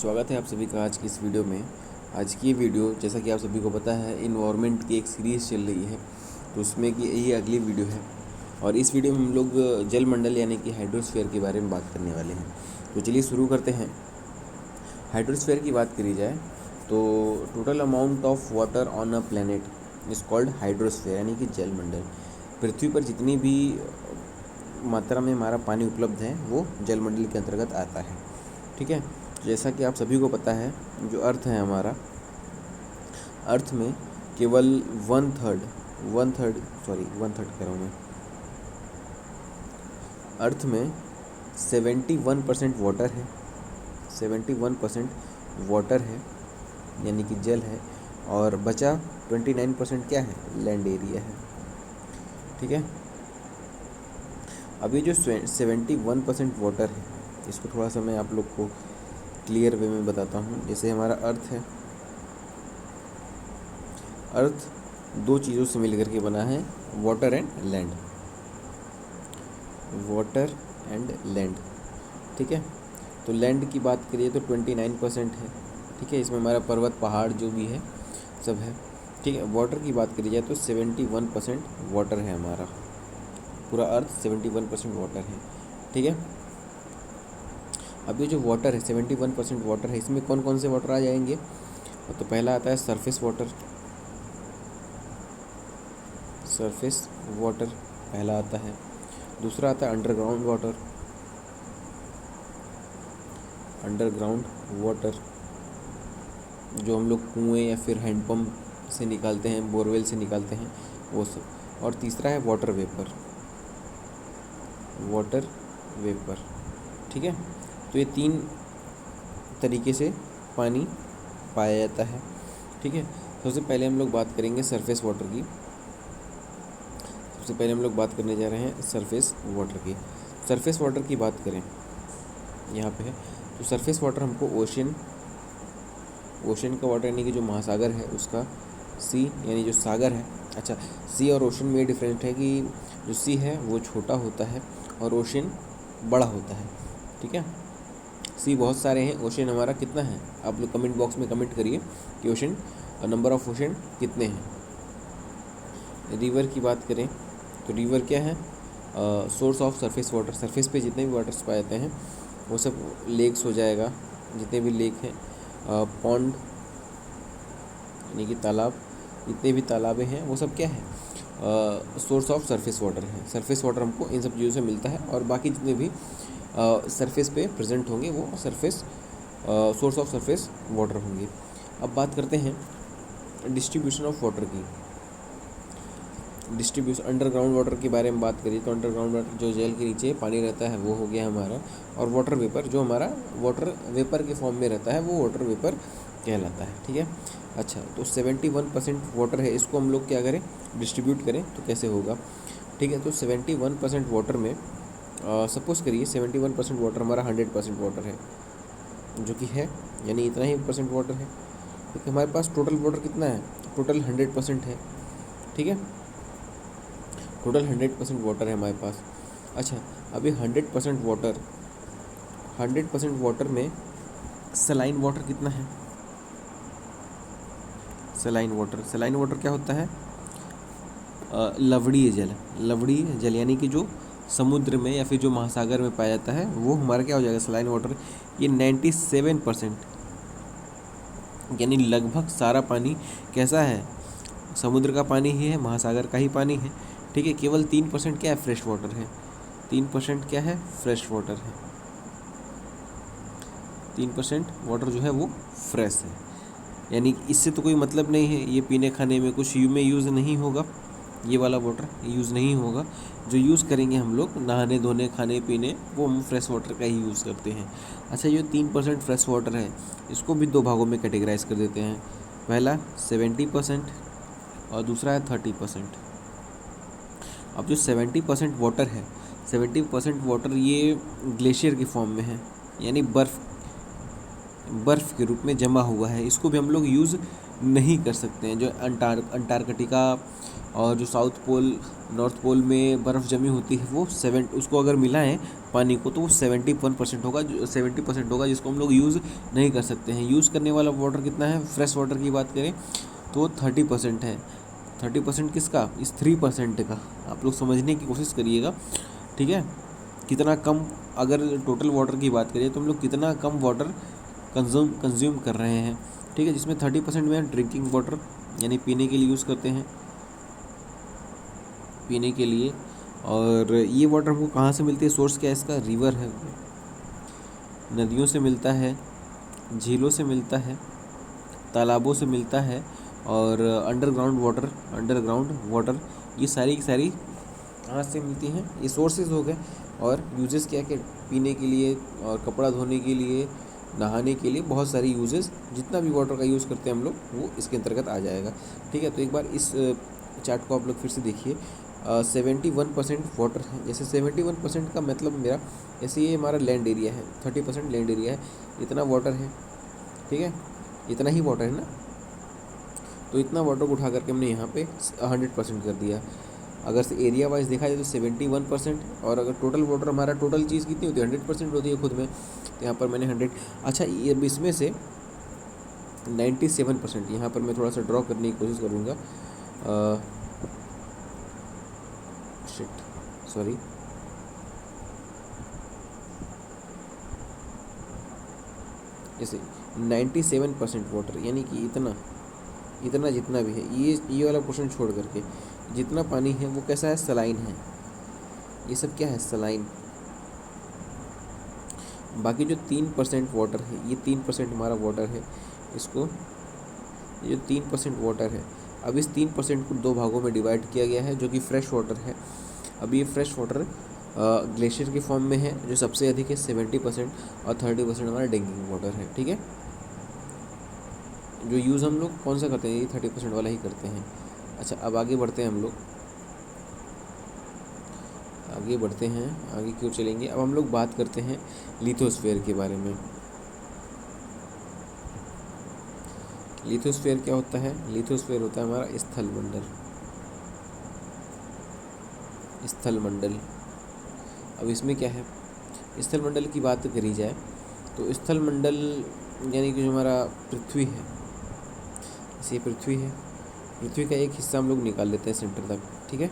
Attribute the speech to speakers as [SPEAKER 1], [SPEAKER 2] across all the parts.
[SPEAKER 1] स्वागत है आप सभी का आज की इस वीडियो में। आज की ये वीडियो जैसा कि आप सभी को पता है इन्वायरमेंट की एक सीरीज़ चल रही है, तो उसमें कि ये अगली वीडियो है और इस वीडियो में हम लोग जलमंडल यानी कि हाइड्रोस्फीयर के बारे में बात करने वाले हैं। तो चलिए शुरू करते हैं। हाइड्रोस्फीयर की बात करी जाए तो total amount of water on a planet is called hydrosphere यानी कि जलमंडल। पृथ्वी पर जितनी भी मात्रा में हमारा पानी उपलब्ध है वो जलमंडल के अंतर्गत आता है। ठीक है, जैसा कि आप सभी को पता है जो अर्थ है हमारा, अर्थ में केवल वन थर्ड कह रहा हूँ मैं, अर्थ में 71% वाटर है, 71% वाटर है यानी कि जल है, और बचा 29% क्या है, लैंड एरिया है। ठीक है, अभी जो 71% वाटर है इसको थोड़ा सा मैं आप लोग को क्लियर वे में बताता हूँ। जैसे हमारा अर्थ है, अर्थ दो चीज़ों से मिलकर के बना है, water and land, water and land. ठीक है, तो लैंड की बात करिए तो 29% है। ठीक है, इसमें हमारा पर्वत पहाड़ जो भी है सब है। ठीक है, वाटर की बात करी जाए तो 71% वाटर है, हमारा पूरा अर्थ 71% वाटर है। ठीक है, अब ये जो वाटर है 71% वाटर है, इसमें कौन कौन से वाटर आ जाएंगे? तो पहला आता है सरफेस वाटर, सरफेस वाटर पहला आता है। दूसरा आता है अंडरग्राउंड वाटर, अंडरग्राउंड वाटर जो हम लोग कुएँ या फिर हैंडपम्प से निकालते हैं, बोरवेल से निकालते हैं वो सब। और तीसरा है वाटर वेपर, वाटर वेपर। ठीक है, तो ये तीन तरीके से पानी पाया जाता है। ठीक है, सबसे पहले हम लोग बात करेंगे सरफेस वाटर की। सबसे पहले हम लोग बात करने जा रहे हैं सरफेस वाटर की। सरफेस वाटर की बात करें यहाँ पे है तो सरफेस वाटर हमको ओशन का वाटर यानी कि जो महासागर है उसका, सी यानी जो सागर है। अच्छा, सी और ओशन में ये डिफरेंट है कि जो सी है वो छोटा होता है और ओशन बड़ा होता है। ठीक है, सी बहुत सारे हैं, ओशन हमारा कितना है? आप लोग कमेंट बॉक्स में कमेंट करिए कि ओशन, नंबर ऑफ ओशन कितने हैं। रिवर की बात करें तो रिवर क्या है? Source of surface water. Surface पे जितने भी वाटर्स पाए जाते हैं वो सब लेक्स हो जाएगा, जितने भी लेक हैं, पॉन्ड यानी कि तालाब, जितने भी तालाबें हैं वो सब क्या है? सोर्स ऑफ सरफेस वाटर है। सरफेस वाटर हमको इन सब चीज़ों से मिलता है, और बाकी जितने भी सरफेस पे प्रेजेंट होंगे वो surface source of surface water होंगे। अब बात करते हैं डिस्ट्रीब्यूशन ऑफ वाटर की। डिस्ट्रीब्यूशन अंडरग्राउंड वाटर के बारे में बात करिए तो अंडरग्राउंड वाटर जो जल के नीचे पानी रहता है वो हो गया हमारा, और वाटर वेपर जो हमारा वाटर वेपर के फॉर्म में रहता है वो वाटर वेपर कहलाता है। ठीक है, अच्छा, तो 71% वाटर है, इसको हम लोग क्या करें? डिस्ट्रीब्यूट करें तो कैसे होगा? ठीक है, तो 71% वाटर में सपोज करिए 71% वाटर हमारा 100% वाटर है, जो कि है यानी इतना ही परसेंट वाटर है। क्योंकि हमारे पास टोटल वाटर कितना है? टोटल 100% है। ठीक है, टोटल 100% वाटर है हमारे पास। अच्छा, अभी 100% वाटर में सलाइन वाटर कितना है? सलाइन वाटर क्या होता है? लवणीय जल यानी कि जो समुद्र में या फिर जो महासागर में पाया जाता है वो हमारा क्या हो जाएगा? Saline water. ये 97% यानी लगभग सारा पानी कैसा है? समुद्र का पानी ही है, महासागर का ही पानी है। ठीक है, केवल 3% क्या है? फ्रेश वाटर है। 3% क्या है? फ्रेश वाटर है। 3% वाटर जो है वो फ्रेश है, यानी इससे तो कोई मतलब नहीं है, ये पीने खाने में कुछ में यूज़ नहीं होगा, ये वाला वाटर यूज़ नहीं होगा। जो यूज़ करेंगे हम लोग नहाने धोने खाने पीने, वो हम फ्रेश वाटर का ही यूज़ करते हैं। अच्छा, ये 3% फ्रेश वाटर है, इसको भी दो भागों में कैटेगराइज कर देते हैं। पहला 70% और दूसरा है 30%। अब जो 70% वाटर है, 70% वाटर ये ग्लेशियर की फॉर्म में है, यानी बर्फ़ के रूप में जमा हुआ है। इसको भी हम लोग यूज़ नहीं कर सकते हैं। जो अंटार्कटिका और जो साउथ पोल नॉर्थ पोल में बर्फ़ जमी होती है वो उसको अगर मिलाएं पानी को, तो वो 71% होगा, जो 70% होगा जिसको हम लोग यूज़ नहीं कर सकते हैं। यूज़ करने वाला वाटर कितना है, फ्रेश वाटर की बात करें तो 30% है। 30% किसका, इस 3% का। आप लोग समझने की कोशिश करिएगा, ठीक है। कितना कम, अगर टोटल वाटर की बात करें तो हम लोग कितना कम वाटर कंज्यूम कर रहे हैं, ठीक है। जिसमें 30% में ड्रिंकिंग वाटर यानी पीने के लिए यूज़ करते हैं, पीने के लिए। और ये वाटर हमको कहाँ से मिलती है, सोर्स क्या है इसका, रिवर है, नदियों से मिलता है, झीलों से मिलता है, तालाबों से मिलता है, और अंडरग्राउंड वाटर, ये सारी की सारी कहाँ से मिलती हैं, ये सोर्सेज हो गए। और यूजेस क्या क्या, पीने के लिए और कपड़ा धोने के लिए, नहाने के लिए, बहुत सारी यूजेस, जितना भी वाटर का यूज़ करते हैं हम लोग वो इसके अंतर्गत आ जाएगा, ठीक है। तो एक बार इस चार्ट को आप लोग फिर से देखिए। 71% वाटर है, जैसे 71% का मतलब मेरा, जैसे ये हमारा लैंड एरिया है, 30% लैंड एरिया है, इतना वाटर है, ठीक है, इतना ही वाटर है ना। तो इतना वाटर को उठा करके हमने यहाँ पे 100% कर दिया। अगर से एरिया वाइज देखा जाए तो 71%, और अगर टोटल वाटर, हमारा टोटल चीज़ कितनी होती है, 100% होती है खुद में, तो यहाँ पर मैंने 100। अच्छा, ये अब इसमें से 97%, यहाँ पर मैं थोड़ा सा ड्रॉ करने की कोशिश करूँगा, शिट सॉरी, जैसे 97% वाटर, यानी कि इतना इतना जितना भी है, ये वाला पोर्शन छोड़ करके जितना पानी है वो कैसा है, सलाइन है। ये सब क्या है, सलाइन। बाकी जो 3% वाटर है, ये 3% हमारा वाटर है, इसको, ये जो 3% वाटर है, अब इस 3% को दो भागों में डिवाइड किया गया है, जो कि फ्रेश वाटर है। अब ये फ्रेश वाटर ग्लेशियर के फॉर्म में है, जो सबसे अधिक है 70%, और 30% हमारा ड्रिंकिंग वाटर है, ठीक है। जो यूज़ हम लोग कौन सा करते हैं, ये 30% वाला ही करते हैं। अच्छा, अब आगे बढ़ते हैं हम लोग, आगे बढ़ते हैं, आगे क्यों चलेंगे, अब हम लोग बात करते हैं लिथोस्फीयर के बारे में। लिथोस्फीयर क्या होता है, लिथोस्फीयर होता है हमारा स्थल मंडल, स्थल मंडल। अब इसमें क्या है, स्थल मंडल की बात करी जाए तो स्थल मंडल यानी कि जो हमारा पृथ्वी है, ये पृथ्वी है, पृथ्वी का एक हिस्सा हम लोग निकाल लेते हैं सेंटर तक, ठीक है।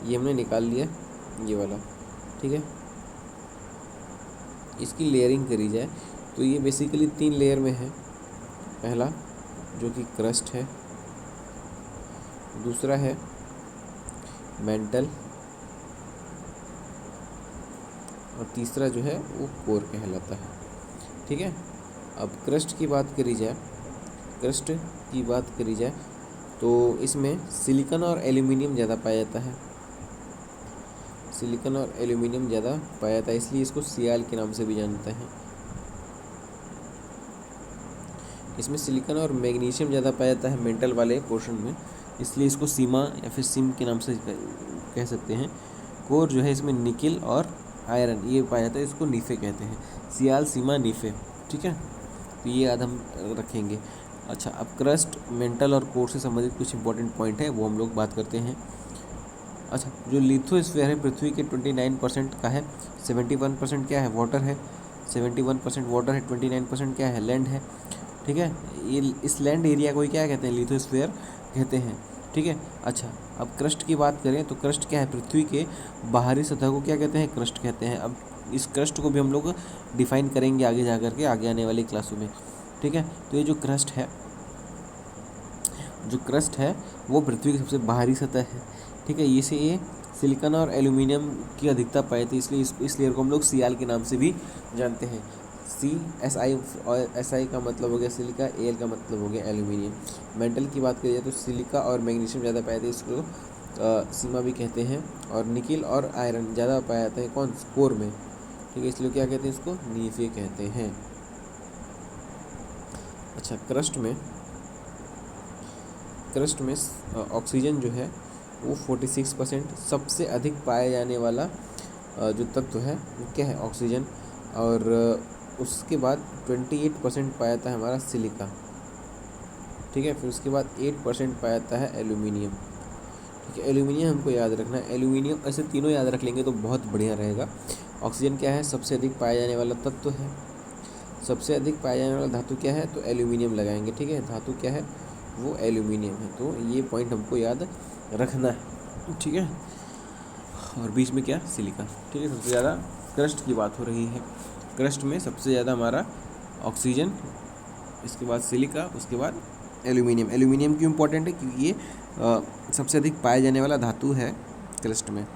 [SPEAKER 1] ये हमने निकाल लिया, ये वाला, ठीक है। इसकी लेयरिंग करी जाए तो ये बेसिकली 3 लेयर में है। पहला जो कि क्रस्ट है, दूसरा है मेंटल, और तीसरा जो है वो कोर कहलाता है, ठीक है। अब क्रस्ट की बात करी जाए, क्रस्ट की बात करी जाए तो इसमें सिलिकॉन और एल्यूमिनियम ज़्यादा पाया जाता है, सिलिकॉन और एल्यूमिनियम ज़्यादा पाया जाता है, इसलिए इसको सियाल के नाम से भी जानते हैं। इसमें सिलिकॉन और मैग्नीशियम ज़्यादा पाया जाता है मेंटल वाले पोर्शन में, इसलिए इसको सीमा या फिर सिम के नाम से कह सकते हैं। कोर जो है, इसमें निकिल और आयरन ये पाया जाता है, इसको नीफे कहते हैं, सियाल, सीमा, नीफे, ठीक है। तो ये याद हम रखेंगे। अच्छा, अब क्रस्ट, मेंटल और कोर से संबंधित कुछ इंपॉर्टेंट पॉइंट है, वो हम लोग बात करते हैं। अच्छा, जो लिथोस्फीयर है पृथ्वी के 29% का है, 71% क्या है, वाटर है, 71% वाटर है, 29% क्या है, लैंड है, ठीक है। ये इस लैंड एरिया को ही क्या कहते हैं, लिथोस्फीयर कहते हैं, ठीक है। अच्छा, अब क्रस्ट की बात करें तो क्रस्ट क्या है, पृथ्वी के बाहरी सतह को क्या कहते हैं, क्रस्ट कहते हैं। अब इस क्रस्ट को भी हम लोग डिफाइन करेंगे आगे जा करके, आगे आने वाली क्लासों में, ठीक है। तो ये जो क्रस्ट है, जो क्रस्ट है वो पृथ्वी की सबसे बाहरी सतह है, ठीक है। ये सिलिकॉन और एल्यूमिनियम की अधिकता पाई थी, इसलिए इस लेयर को हम लोग सियाल के नाम से भी जानते हैं। CSI, और SI का मतलब हो गया सिलिका, AL का मतलब हो गया एल्यूमिनियम। मेंटल की बात करिए तो सिलिका और मैग्नीशियम ज़्यादा पाए थे, इसको सीमा भी कहते हैं। और निकिल और आयरन ज़्यादा पाया जाता है कौन, कोर में, ठीक है, इसलिए क्या कहते हैं, इसको नीफे कहते हैं। अच्छा, क्रस्ट में ऑक्सीजन जो है वो 46%, सबसे अधिक पाया जाने वाला जो तत्व है वो क्या है, ऑक्सीजन। और उसके बाद 28% पाया जाता है हमारा सिलिका, ठीक है। फिर उसके बाद 8% पाया जाता है एल्यूमिनियम, ठीक है। एल्यूमिनियम हमको याद रखना है, एल्यूमिनियम, ऐसे तीनों याद रख लेंगे तो बहुत बढ़िया रहेगा। ऑक्सीजन क्या है, सबसे अधिक पाया जाने वाला तत्व है। सबसे अधिक पाया जाने वाला धातु क्या है, तो एल्यूमिनियम लगाएंगे, ठीक है। धातु क्या है, वो एल्यूमिनियम है, तो ये पॉइंट हमको याद रखना है, ठीक है। और बीच में क्या, सिलिका, ठीक है। सबसे ज़्यादा क्रस्ट की बात हो रही है, क्रस्ट में सबसे ज़्यादा हमारा ऑक्सीजन, इसके बाद सिलिका, उसके बाद एल्यूमिनियम। एल्यूमिनियम क्यों इंपॉर्टेंट है, क्योंकि ये सबसे अधिक पाया जाने वाला धातु है क्रस्ट में।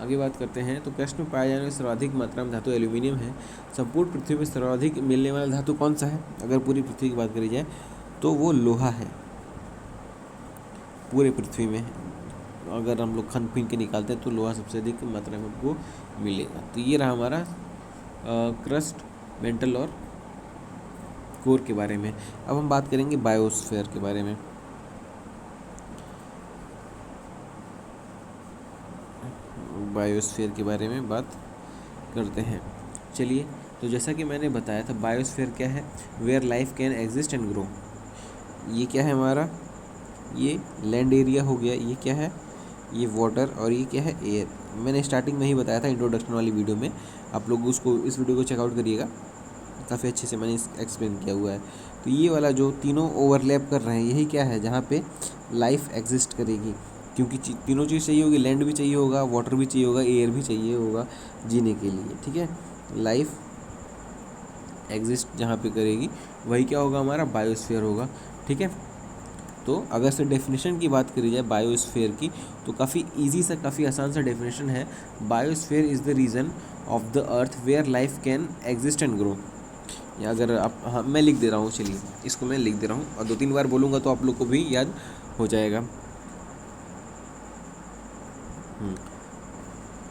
[SPEAKER 1] आगे बात करते हैं, तो क्रस्ट में पाया जाने वाली सर्वाधिक मात्रा में धातु एल्यूमिनियम है। संपूर्ण पृथ्वी में सर्वाधिक मिलने वाला धातु कौन सा है, अगर पूरी पृथ्वी की बात करी जाए तो वो लोहा है, पूरे पृथ्वी में। अगर हम लोग खन पीन के निकालते हैं तो लोहा सबसे अधिक मात्रा में हमको मिलेगा। तो ये रहा हमारा क्रस्ट, मेंटल और कोर के बारे में। अब हम बात करेंगे बायोस्फीयर के बारे में। बायोस्फीयर के बारे में बात करते हैं, चलिए। तो जैसा कि मैंने बताया था, बायोस्फीयर क्या है, where life can exist and grow. ये क्या है हमारा, ये लैंड एरिया हो गया, ये क्या है, ये वाटर, और ये क्या है, एयर। मैंने स्टार्टिंग में ही बताया था इंट्रोडक्शन वाली वीडियो में, आप लोग उसको, इस वीडियो को चेकआउट करिएगा, काफ़ी अच्छे से मैंने एक्सप्लेन किया हुआ है। तो ये वाला जो तीनों ओवरलैप कर रहे हैं, यही क्या है, जहाँ पे लाइफ एग्जिस्ट करेगी, क्योंकि तीनों चीज़ चाहिए होगी, लैंड भी चाहिए होगा, वाटर भी चाहिए होगा, एयर भी चाहिए होगा जीने के लिए, ठीक है। लाइफ एग्जिस्ट जहाँ पे करेगी वही क्या होगा, हमारा बायोस्फीयर होगा, ठीक है। तो अगर से डेफिनेशन की बात करी जाए बायोस्फीयर की, तो काफ़ी इजी सा, काफ़ी आसान सा डेफिनेशन है। Biosphere is the region of the earth where life can exist and grow. या अगर आप, हाँ मैं लिख दे रहा हूँ, चलिए इसको मैं लिख दे रहा हूँ, और 2-3 बार बोलूँगा तो आप लोग को भी याद हो जाएगा।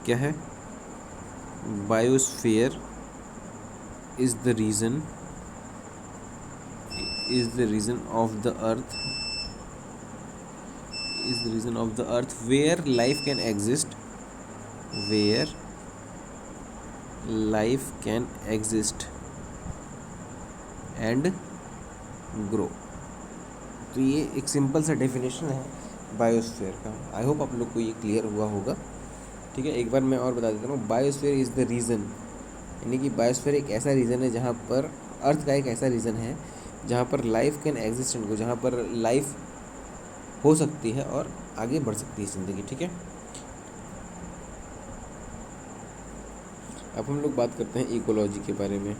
[SPEAKER 1] क्या है, biosphere is the region of the earth, is the region of the earth where life can exist, where life can exist and grow। तो ये एक सिंपल सा डेफिनेशन है बायोस्फीयर का। आई होप आप लोग को ये क्लियर हुआ होगा, ठीक है। एक बार मैं और बता देता हूँ, बायोस्फीयर इज़ द रीज़न, यानी कि बायोस्फीयर एक ऐसा रीज़न है जहाँ पर, अर्थ का एक ऐसा रीज़न है जहाँ पर life can exist and grow, जहाँ पर लाइफ हो सकती है और आगे बढ़ सकती है ज़िंदगी, ठीक है। अब हम लोग बात करते हैं इकोलॉजी के बारे में।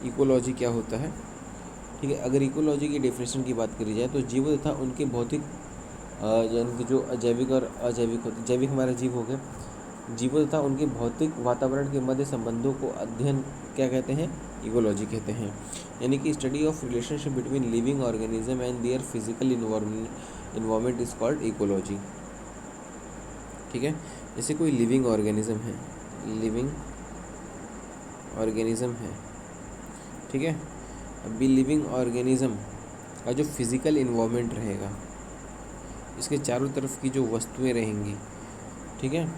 [SPEAKER 1] इकोलॉजी क्या होता है, ठीक है। अगर इकोलॉजी की डेफिनेशन की बात करी जाए तो जीव तथा उनके भौतिक, यानी कि जो अजैविक और अजैविक होते, जैविक हमारे जीव हो गए, जीवों तथा उनके भौतिक वातावरण के मध्य संबंधों को अध्ययन क्या कहते हैं, इकोलॉजी कहते हैं। यानी कि study of relationship between living organism and their physical environment is called ecology, ठीक है। जैसे कोई लिविंग ऑर्गेनिज्म है, ठीक है। अभी लिविंग ऑर्गेनिज्म का जो फिजिकल इन्वायरमेंट रहेगा, इसके चारों तरफ की जो वस्तुएं रहेंगी, ठीक है,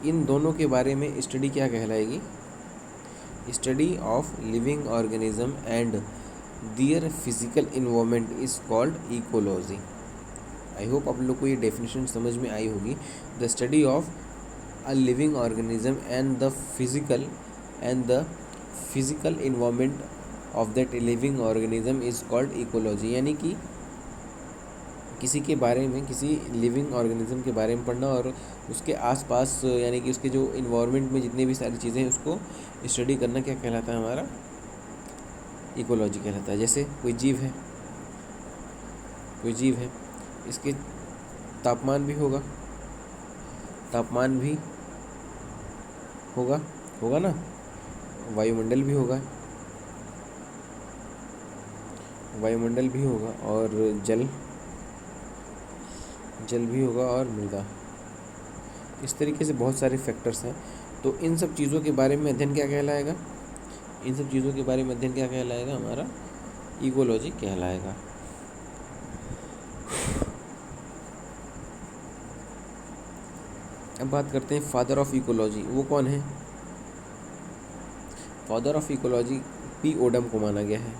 [SPEAKER 1] इन दोनों के बारे में स्टडी क्या कहलाएगी, study of living organism and their physical environment is called ecology. I hope आप लोग को ये डेफिनेशन समझ में आई होगी। The study of a living organism and the physical environment of that living organism is called ecology. यानी कि किसी के बारे में, किसी लिविंग ऑर्गेनिज्म के बारे में पढ़ना और उसके आसपास, यानी कि उसके जो इन्वायरमेंट में जितनी भी सारी चीज़ें हैं उसको स्टडी करना क्या कहलाता है, हमारा इकोलॉजी कहलाता है। जैसे कोई जीव है, इसके तापमान भी होगा ना, वायुमंडल भी होगा और जल भी होगा और मृदा। इस तरीके से बहुत सारे फैक्टर्स हैं। तो इन सब चीज़ों के बारे में अध्ययन क्या कहलाएगा, हमारा इकोलॉजी कहलाएगा। अब बात करते हैं फादर ऑफ इकोलॉजी, वो कौन है। Father of ecology P Odum को माना गया है,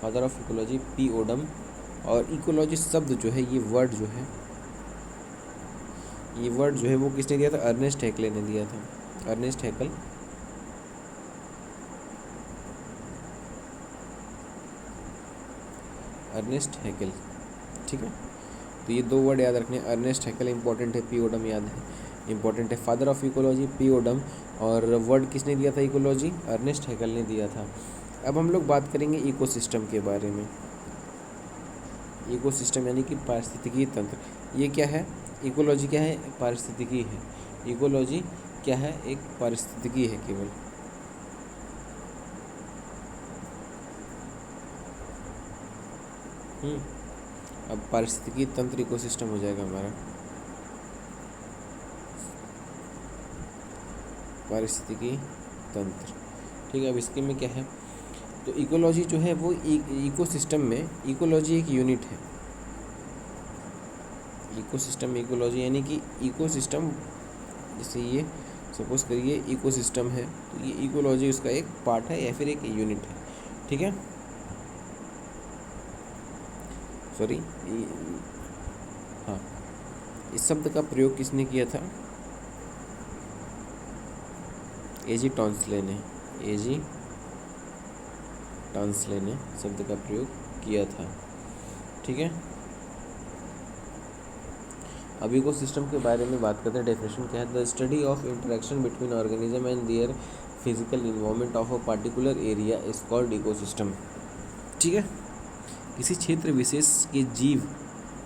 [SPEAKER 1] father of ecology P Odum. और इकोलॉजी शब्द जो है, ये वर्ड जो है, ये वर्ड जो है वो किसने दिया था? अर्नेस्ट हैकले ने दिया था, अर्नेस्ट हैकल। अर्नेस्ट हैकल, ठीक है। तो ये दो वर्ड याद रखने, अर्नेस्ट हैकल इंपॉर्टेंट है, पीओडम याद है इंपॉर्टेंट है। फादर ऑफ इकोलॉजी पीओडम, और वर्ड किसने दिया था इकोलॉजी? अर्नेस्ट हैकल ने दिया था। अब हम लोग बात करेंगे इकोसिस्टम के बारे में। इकोसिस्टम यानी कि पारिस्थितिकी तंत्र, ये क्या है? इकोलॉजी क्या है? पारिस्थितिकी है। इकोलॉजी क्या है? एक पारिस्थितिकी है केवल। अब पारिस्थितिकी तंत्र इकोसिस्टम हो जाएगा हमारा। पारिस्थितिकी तंत्र, ठीक है। अब इसके में क्या है? तो इकोलॉजी जो है वो इकोसिस्टम में, इकोलॉजी एक यूनिट है। इकोसिस्टम, इकोलॉजी यानी कि इकोसिस्टम, जैसे ये सपोज करिए इकोसिस्टम है, तो ये इकोलॉजी उसका एक पार्ट है या फिर एक यूनिट है, ठीक है। सॉरी, हाँ, इस शब्द का प्रयोग किसने किया था? एजी टॉन्सले ने, एजी टॉन्सले ने शब्द का प्रयोग किया था, ठीक है। अब इकोसिस्टम के बारे में बात करते हैं। डेफिनेशन क्या है? The study of interaction between organism and their physical environment of a particular area is called ecosystem, ठीक है। किसी क्षेत्र विशेष के जीव,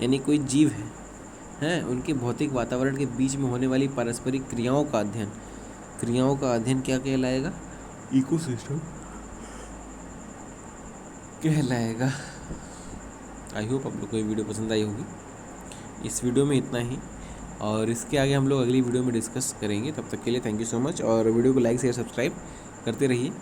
[SPEAKER 1] यानी कोई जीव है उनके भौतिक वातावरण के बीच में होने वाली पारस्परिक क्रियाओं का अध्ययन क्या कहलाएगा? इकोसिस्टम कहलाएगा। आई होप आप लोग को ये वीडियो पसंद आई होगी। इस वीडियो में इतना ही, और इसके आगे हम लोग अगली वीडियो में डिस्कस करेंगे। तब तक के लिए थैंक यू सो मच, और वीडियो को लाइक शेयर सब्सक्राइब करते रहिए।